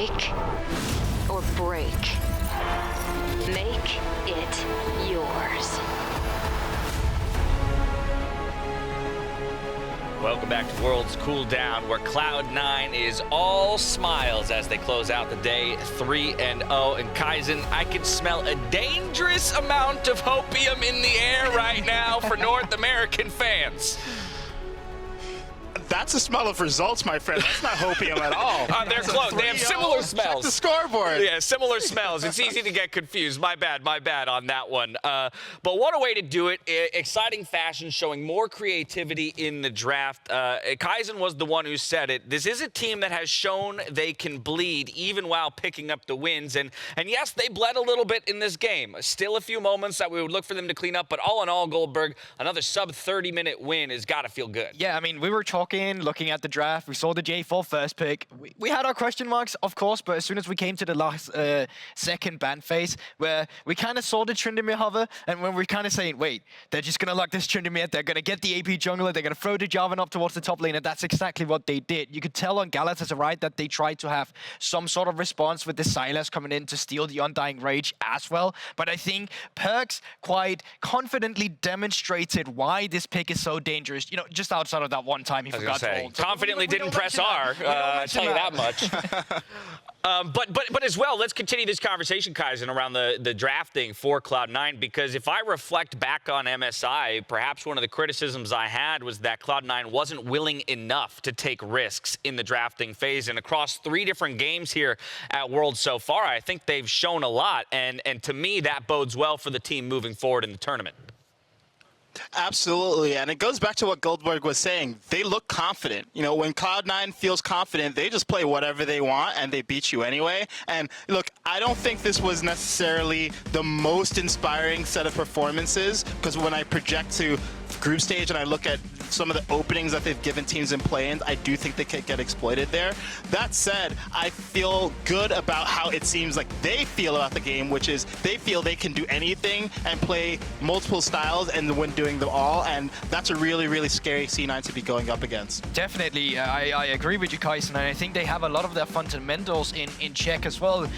Make or break. Make it yours. Welcome back to Worlds Cooldown, where Cloud9 is all smiles as they close out the day 3-0. And Kaizen, I can smell a dangerous amount of hopium in the air right now for North American fans. That's a smell of results, my friend. That's not hopium at all. They're close. They have similar smells. Check the scoreboard. Yeah, similar smells. It's easy to get confused. My bad on that one. But what a way to do it. Exciting fashion, showing more creativity in the draft. Kaizen was the one who said it. This is a team that has shown they can bleed even while picking up the wins. And yes, they bled a little bit in this game. Still a few moments that we would look for them to clean up. But all in all, Goldberg, another sub-30-minute win has got to feel good. Yeah, I mean, we were looking at the draft, we saw the J4 first pick. We had our question marks, of course, but as soon as we came to the last second ban phase, where we kind of saw the Tryndamere hover, and when we're kind of saying, wait, they're just going to lock this Tryndamere, they're going to get the AP jungler, they're going to throw the Jarvan up towards the top lane, and that's exactly what they did. You could tell on Galatasaray that they tried to have some sort of response with the Silas coming in to steal the Undying Rage as well, but I think Perkz quite confidently demonstrated why this pick is so dangerous, you know, just outside of that one time he forgot to hold. Confidently didn't press R, I'll tell you that much. But as well, let's continue this conversation, Kaizen, around the drafting for Cloud9, because if I reflect back on MSI, perhaps one of the criticisms I had was that Cloud9 wasn't willing enough to take risks in the drafting phase. And across 3 different games here at Worlds so far, I think they've shown a lot. And to me, that bodes well for the team moving forward in the tournament. Absolutely, and it goes back to what Goldberg was saying. They look confident. You know, when Cloud9 feels confident, they just play whatever they want, and they beat you anyway. And look, I don't think this was necessarily the most inspiring set of performances, because when I project to group stage and I look at some of the openings that they've given teams in play-ins, I do think they could get exploited there. That said, I feel good about how it seems like they feel about the game, which is they feel they can do anything and play multiple styles and win doing them all, and that's a really, really scary C9 to be going up against. Definitely, I agree with you, Kaizen, and I think they have a lot of their fundamentals in check as well.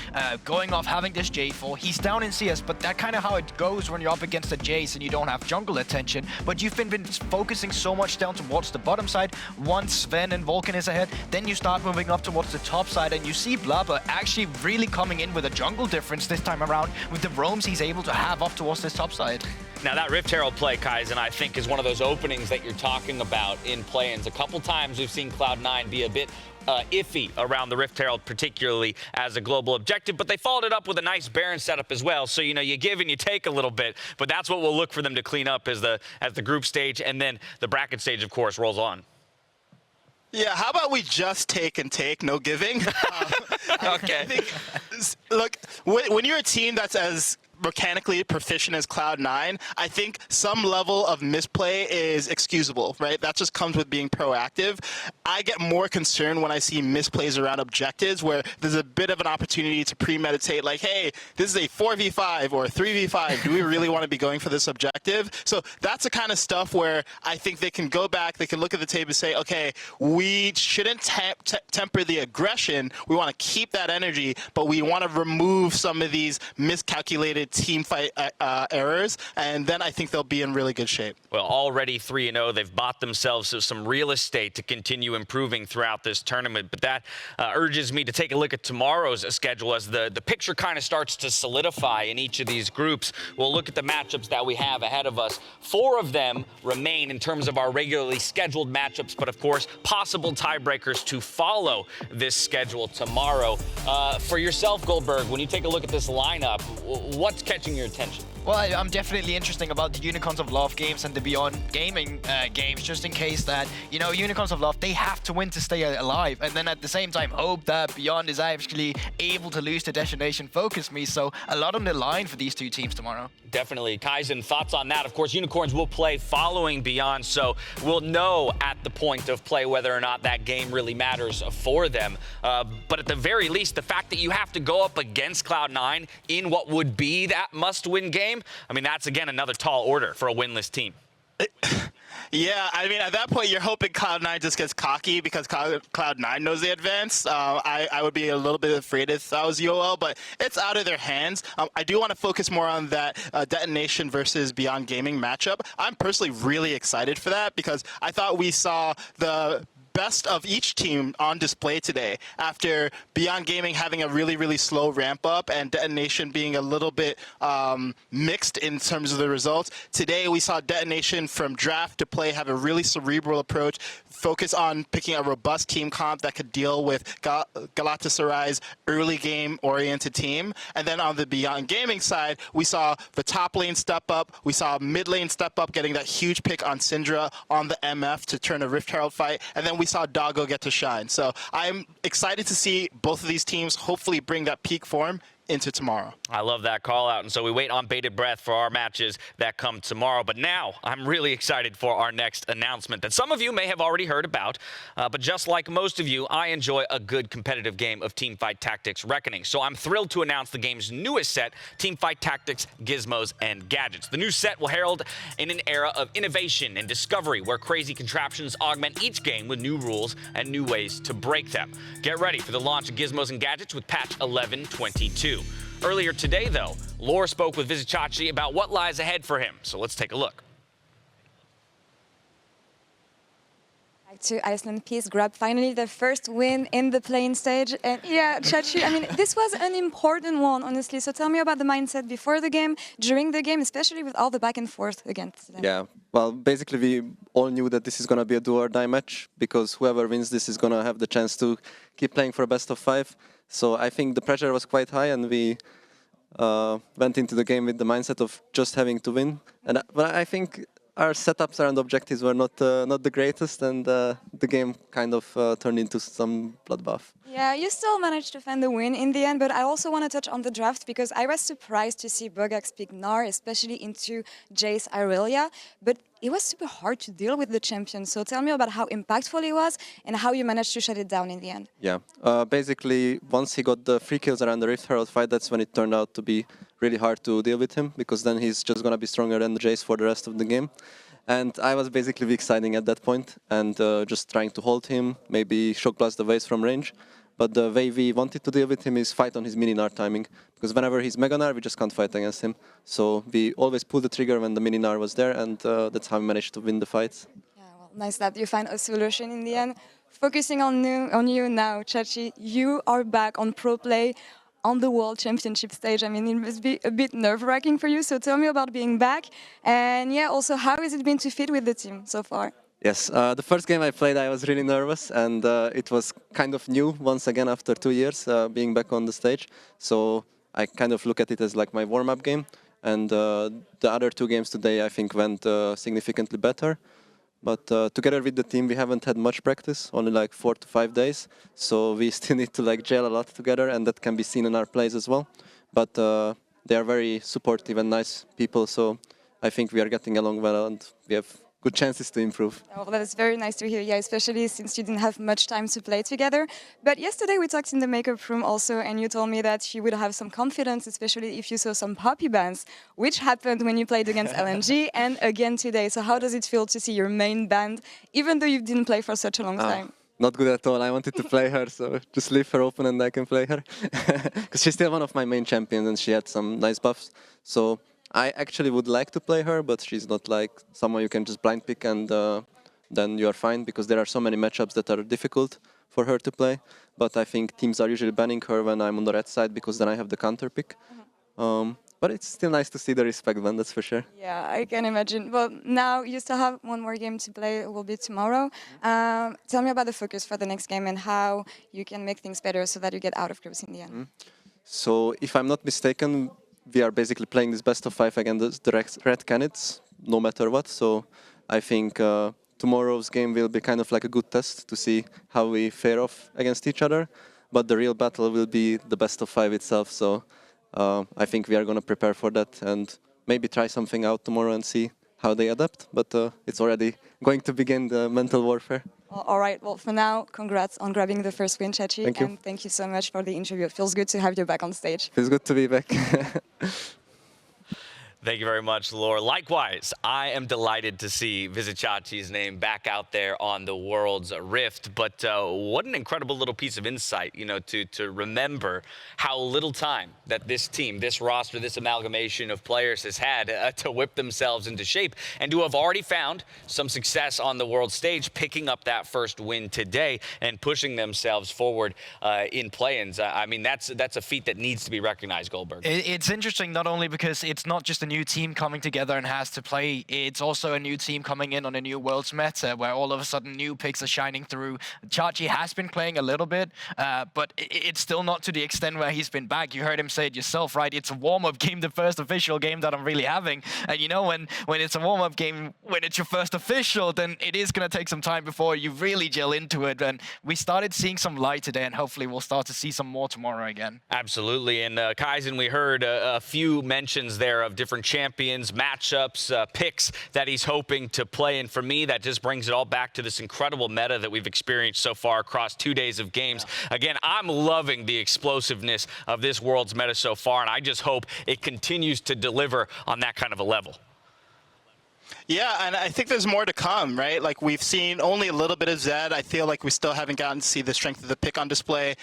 Going off having this J4, he's down in CS, but that's kind of how it goes when you're up against a Jace and you don't have jungle attention, but you've been focusing so much down towards the bottom side. Once Sven and Vulcan is ahead, then you start moving up towards the top side, and you see Blabber actually really coming in with a jungle difference this time around with the roams he's able to have up towards this top side. Now that Rift Herald play, Kaizen, I think is one of those openings that you're talking about in play-ins. A couple times we've seen Cloud9 be a bit iffy around the Rift Herald, particularly as a global objective, but they followed it up with a nice Baron setup as well. So, you know, you give and you take a little bit, but that's what we'll look for them to clean up as the group stage, and then the bracket stage, of course, rolls on. Yeah, how about we just take and take, no giving? Okay. Look, when you're a team that's as mechanically proficient as Cloud9, I think some level of misplay is excusable, right? That just comes with being proactive. I get more concerned when I see misplays around objectives where there's a bit of an opportunity to premeditate, like, hey, this is a 4v5 or a 3v5. Do we really want to be going for this objective? So that's the kind of stuff where I think they can go back, they can look at the tape and say, okay, we shouldn't temper the aggression. We want to keep that energy, but we want to remove some of these miscalculated team fight errors, and then I think they'll be in really good shape. Well, already 3-0, they've bought themselves some real estate to continue improving throughout this tournament, but that urges me to take a look at tomorrow's schedule as the picture kind of starts to solidify in each of these groups. We'll look at the matchups that we have ahead of us. 4 of them remain in terms of our regularly scheduled matchups, but of course, possible tiebreakers to follow this schedule tomorrow. For yourself, Goldberg, when you take a look at this lineup, what's catching your attention? Well, I'm definitely interesting about the Unicorns of Love games and the Beyond Gaming games, just in case that, you know, Unicorns of Love, they have to win to stay alive. And then at the same time, hope that Beyond is actually able to lose the destination focus me. So a lot on the line for these 2 teams tomorrow. Definitely. Kaizen, thoughts on that? Of course, Unicorns will play following Beyond, so we'll know at the point of play whether or not that game really matters for them. But at the very least, the fact that you have to go up against Cloud9 in what would be that must-win game, I mean, that's, again, another tall order for a winless team. Yeah, I mean, at that point, you're hoping Cloud9 just gets cocky because Cloud9 knows they advanced. I would be a little bit afraid if I was UOL, but it's out of their hands. I do want to focus more on that Detonation versus Beyond Gaming matchup. I'm personally really excited for that because I thought we saw the best of each team on display today after Beyond Gaming having a really, really slow ramp up and Detonation being a little bit mixed in terms of the results. Today we saw Detonation from draft to play have a really cerebral approach, focus on picking a robust team comp that could deal with Galatasaray's early game oriented team. And then on the Beyond Gaming side, we saw the top lane step up, we saw mid lane step up getting that huge pick on Syndra on the MF to turn a Rift Herald fight, and then we saw Doggo get to shine. So I'm excited to see both of these teams hopefully bring that peak form into tomorrow. I love that call out. And so we wait on bated breath for our matches that come tomorrow. But now I'm really excited for our next announcement that some of you may have already heard about. But just like most of you, I enjoy a good competitive game of Teamfight Tactics Reckoning. So I'm thrilled to announce the game's newest set, Teamfight Tactics, Gizmos, and Gadgets. The new set will herald in an era of innovation and discovery where crazy contraptions augment each game with new rules and new ways to break them. Get ready for the launch of Gizmos and Gadgets with patch 11.22. Earlier today, though, Lore spoke with Vizicachi about what lies ahead for him. So let's take a look. Back to Iceland Peace grab finally their first win in the playing stage. And yeah, Chachi, I mean, this was an important one, honestly. So tell me about the mindset before the game, during the game, especially with all the back and forth against them. Yeah, well, basically we all knew that this is going to be a do or die match because whoever wins this is going to have the chance to keep playing for a best of 5. So I think the pressure was quite high, and we went into the game with the mindset of just having to win. But I think our setups and objectives were not the greatest, and the game kind of turned into some bloodbath. Yeah, you still managed to find the win in the end, but I also want to touch on the draft because I was surprised to see Bogax pick Gnar, especially into Jace Irelia, but it was super hard to deal with the champion. So tell me about how impactful he was and how you managed to shut it down in the end. Yeah, basically once he got the 3 kills around the Rift Herald fight, that's when it turned out to be really hard to deal with him, because then he's just going to be stronger than the Jace for the rest of the game. And I was basically weak siding at that point and just trying to hold him, maybe shock blast the waves from range. But the way we wanted to deal with him is fight on his mini-Gnar timing, because whenever he's Mega-Gnar, we just can't fight against him. So we always pull the trigger when the mini-Gnar was there, and that's how we managed to win the fights. Yeah, well, nice that you find a solution in the end. Focusing on you now, Chachi, you are back on pro play on the World Championship stage. I mean, it must be a bit nerve-wracking for you, so tell me about being back. And yeah, also, how has it been to fit with the team so far? Yes, the first game I played, I was really nervous, and it was kind of new once again after 2 years being back on the stage. So I kind of look at it as like my warm-up game, and the other 2 games today I think went significantly better. But together with the team, we haven't had much practice, only like 4 to 5 days. So we still need to like gel a lot together, and that can be seen in our plays as well. But they are very supportive and nice people, so I think we are getting along well, and we have good chances to improve. Oh, that is very nice to hear, yeah, especially since you didn't have much time to play together. But yesterday we talked in the makeup room also, and you told me that you would have some confidence, especially if you saw some poppy bans, which happened when you played against LNG and again today. So how does it feel to see your main band, even though you didn't play for such a long time? Not good at all. I wanted to play her, so just leave her open and I can play her. Because she's still one of my main champions and she had some nice buffs. So I actually would like to play her, but she's not like someone you can just blind pick and then you are fine, because there are so many matchups that are difficult for her to play. But I think teams are usually banning her when I'm on the red side, because then I have the counter pick. But it's still nice to see the respect one, that's for sure. Yeah, I can imagine. Well, now you still have one more game to play. It will be tomorrow. Tell me about the focus for the next game and how you can make things better so that you get out of groups in the end. So if I'm not mistaken, we are basically playing this best of 5 against the red candidates, no matter what. So I think tomorrow's game will be kind of like a good test to see how we fare off against each other. But the real battle will be the best of 5 itself. So I think we are going to prepare for that and maybe try something out tomorrow and see how they adapt. But it's already going to begin the mental warfare. Well, all right. Well, for now, congrats on grabbing the first win, Chachi. Thank you. And thank you so much for the interview. It feels good to have you back on stage. Feels good to be back. Thank you very much, Laura. Likewise, I am delighted to see Vizicachi's name back out there on the World's Rift. But what an incredible little piece of insight, you know, to remember how little time that this team, this roster, this amalgamation of players has had to whip themselves into shape and to have already found some success on the world stage, picking up that first win today and pushing themselves forward in play-ins. I mean, that's a feat that needs to be recognized, Goldberg. It's interesting not only because it's not just a new team coming together and has to play, it's also a new team coming in on a new Worlds meta where all of a sudden new picks are shining through. Chachi has been playing a little bit, but it's still not to the extent where he's been back. You heard him say it yourself, right? It's a warm-up game, the first official game that I'm really having. And you know, when it's a warm-up game, when it's your first official, then it is going to take some time before you really gel into it. And we started seeing some light today, and hopefully we'll start to see some more tomorrow again. Absolutely. And Kaizen, we heard a few mentions there of different champions, matchups, picks that he's hoping to play. And for me, that just brings it all back to this incredible meta that we've experienced so far across 2 days of games. Yeah. Again, I'm loving the explosiveness of this World's meta so far, and I just hope it continues to deliver on that kind of a level. Yeah, and I think there's more to come, right? Like, we've seen only a little bit of Zed. I feel like we still haven't gotten to see the strength of the pick on display.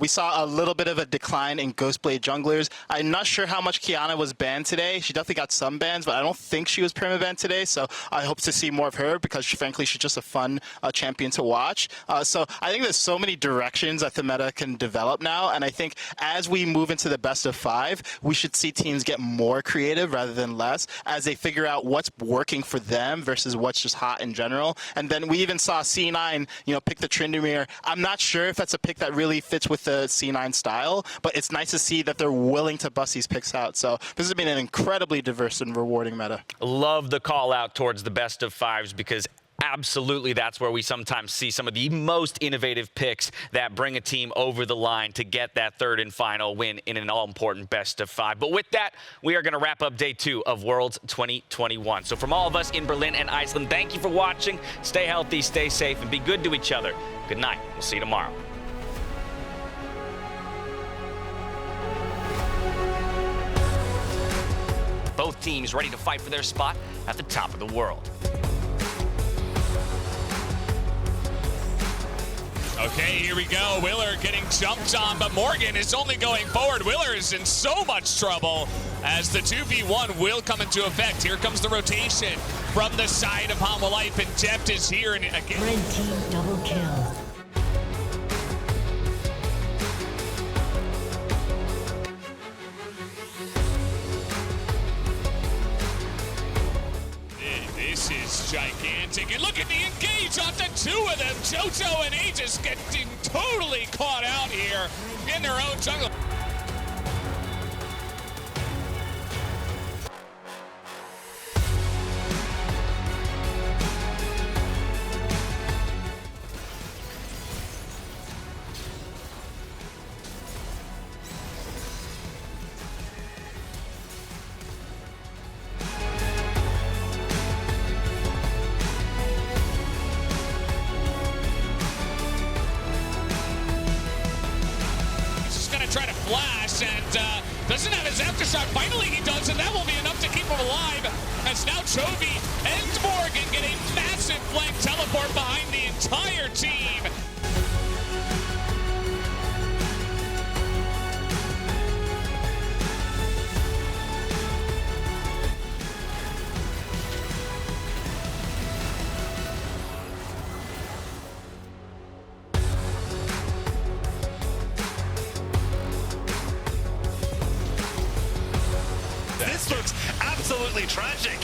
We saw a little bit of a decline in Ghostblade junglers. I'm not sure how much Kiana was banned today. She definitely got some bans, but I don't think she was perma-banned today, so I hope to see more of her because, frankly, she's just a fun champion to watch. So I think there's so many directions that the meta can develop now, and I think as we move into the best of 5, we should see teams get more creative rather than less as they figure out what's working for them versus what's just hot in general. And then we even saw C9, you know, pick the Tryndamere. I'm not sure if that's a pick that really fits with the C9 style, but it's nice to see that they're willing to bust these picks out. So this has been an incredibly diverse and rewarding meta. Love the call out towards the best of 5s because absolutely that's where we sometimes see some of the most innovative picks that bring a team over the line to get that third and final win in an all-important best of 5. But with that, we are going to wrap up day 2 of Worlds 2021. So from all of us in Berlin and Iceland, thank you for watching. Stay healthy, stay safe, and be good to each other. Good night. We'll see you tomorrow. Both teams ready to fight for their spot at the top of the world. Okay, here we go. Willer getting jumped on, but Morgan is only going forward. Willer is in so much trouble as the 2v1 will come into effect. Here comes the rotation from the side of Hanwha and Dept is here. And again, Red team double kill. This is gigantic. And look at the engage onto 2 of them. Jojo and Aegis getting totally caught out here in their own jungle. Try to flash and doesn't have his aftershock. Finally he does, and that will be enough to keep him alive. As now Chovy and Morgan get a massive flank teleport behind the entire team. This looks absolutely tragic.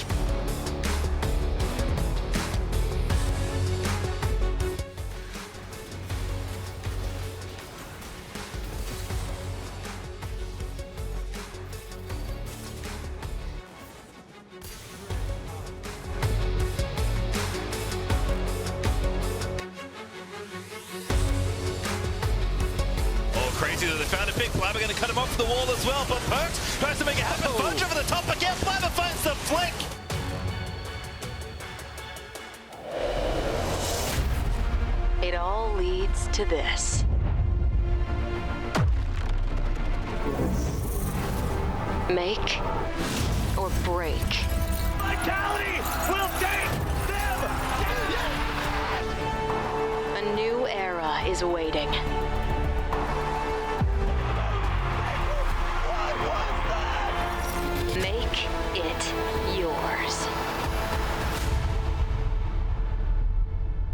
Crazy that they found a pick. Flabber going to cut him off the wall as well, but Perks tries to make it happen. Bunch over the top again. Flabber finds the flick. It all leads to this. Make or break. Vitality will take them. A new era is awaiting.